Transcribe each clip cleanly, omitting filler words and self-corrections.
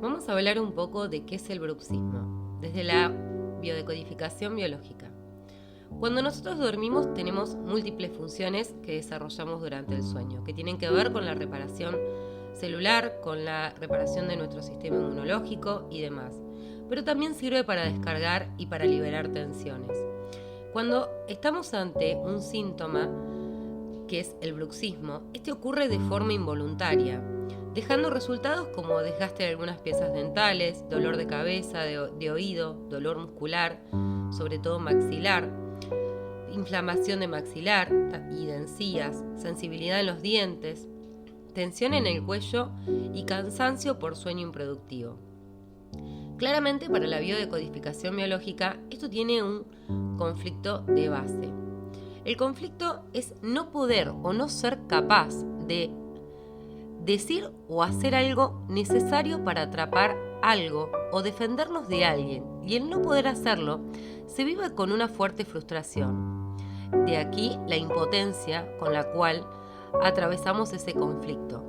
Vamos a hablar un poco de qué es el bruxismo, desde la biodecodificación biológica. Cuando nosotros dormimos tenemos múltiples funciones que desarrollamos durante el sueño, que tienen que ver con la reparación celular, con la reparación de nuestro sistema inmunológico y demás. Pero también sirve para descargar y para liberar tensiones. Cuando estamos ante un síntoma, que es el bruxismo, este ocurre de forma involuntaria, dejando resultados como desgaste de algunas piezas dentales, dolor de cabeza, de oído, dolor muscular, sobre todo maxilar, inflamación de maxilar y de encías, sensibilidad en los dientes, tensión en el cuello y cansancio por sueño improductivo. Claramente, para la biodecodificación biológica, esto tiene un conflicto de base. El conflicto es no poder o no ser capaz de decir o hacer algo necesario para atrapar algo o defendernos de alguien, y el no poder hacerlo se vive con una fuerte frustración. De aquí la impotencia con la cual atravesamos ese conflicto.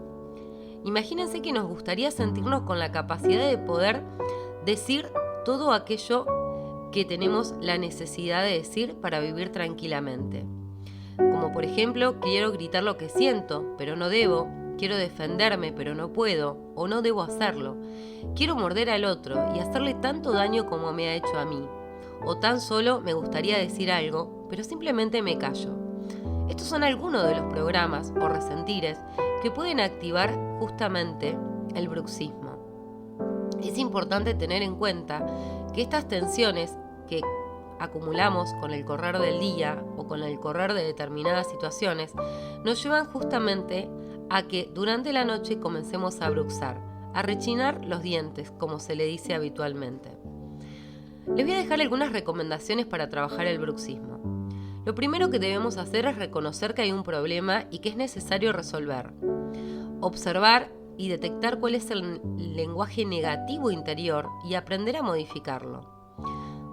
Imagínense que nos gustaría sentirnos con la capacidad de poder decir todo aquello que tenemos la necesidad de decir para vivir tranquilamente. Como por ejemplo, quiero gritar lo que siento, pero no debo. Quiero defenderme, pero no puedo, o no debo hacerlo. Quiero morder al otro y hacerle tanto daño como me ha hecho a mí. O tan solo me gustaría decir algo, pero simplemente me callo. Estos son algunos de los programas o resentires que pueden activar justamente el bruxismo. Es importante tener en cuenta que estas tensiones que acumulamos con el correr del día o con el correr de determinadas situaciones nos llevan justamente a que durante la noche comencemos a bruxar, a rechinar los dientes, como se le dice habitualmente. Les voy a dejar algunas recomendaciones para trabajar el bruxismo. Lo primero que debemos hacer es reconocer que hay un problema y que es necesario resolver. Observar y detectar cuál es el lenguaje negativo interior y aprender a modificarlo.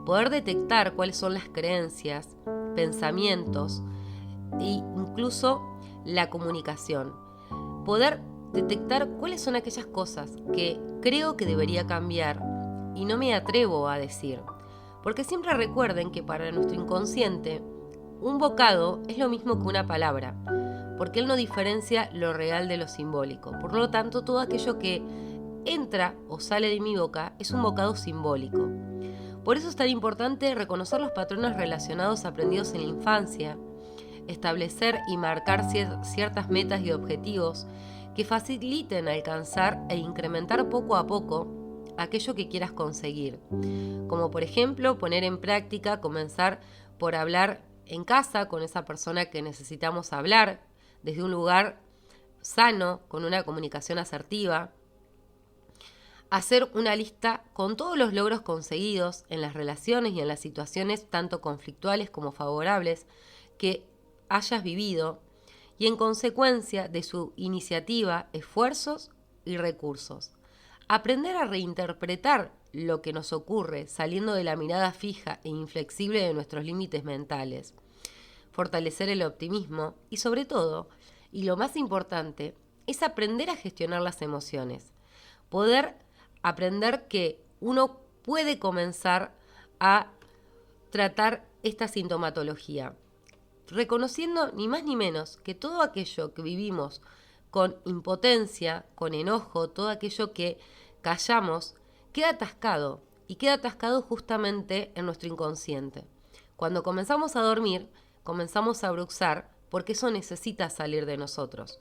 Poder detectar cuáles son las creencias, pensamientos e incluso la comunicación. Poder detectar cuáles son aquellas cosas que creo que debería cambiar y no me atrevo a decir. Porque siempre recuerden que para nuestro inconsciente, un bocado es lo mismo que una palabra, porque él no diferencia lo real de lo simbólico. Por lo tanto, todo aquello que entra o sale de mi boca es un bocado simbólico. Por eso es tan importante reconocer los patrones relacionados aprendidos en la infancia, establecer y marcar ciertas metas y objetivos que faciliten alcanzar e incrementar poco a poco aquello que quieras conseguir. Como por ejemplo, poner en práctica, comenzar por hablar en casa con esa persona que necesitamos hablar, desde un lugar sano, con una comunicación asertiva. Hacer una lista con todos los logros conseguidos en las relaciones y en las situaciones tanto conflictuales como favorables que hayas vivido y en consecuencia de su iniciativa, esfuerzos y recursos. Aprender a reinterpretar lo que nos ocurre saliendo de la mirada fija e inflexible de nuestros límites mentales. Fortalecer el optimismo y sobre todo, y lo más importante, es aprender a gestionar las emociones. Poder aprender que uno puede comenzar a tratar esta sintomatología, reconociendo ni más ni menos que todo aquello que vivimos con impotencia, con enojo, todo aquello que callamos, queda atascado y queda atascado justamente en nuestro inconsciente. Cuando comenzamos a dormir, comenzamos a bruxar porque eso necesita salir de nosotros.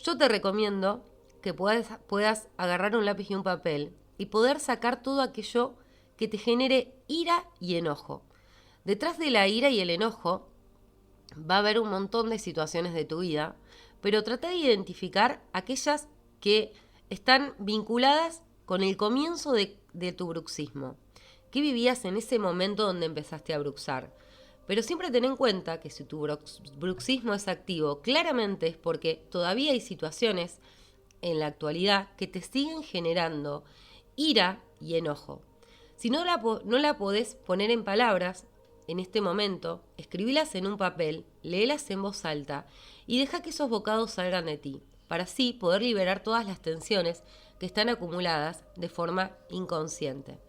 Yo te recomiendo que puedas agarrar un lápiz y un papel y poder sacar todo aquello que te genere ira y enojo. Detrás de la ira y el enojo va a haber un montón de situaciones de tu vida, pero trata de identificar aquellas que están vinculadas con el comienzo de tu bruxismo. ¿Qué vivías en ese momento donde empezaste a bruxar? Pero siempre ten en cuenta que si tu bruxismo es activo, claramente es porque todavía hay situaciones en la actualidad que te siguen generando ira y enojo. Si no la podés poner en palabras, en este momento, escribílas en un papel, léelas en voz alta y deja que esos bocados salgan de ti, para así poder liberar todas las tensiones que están acumuladas de forma inconsciente.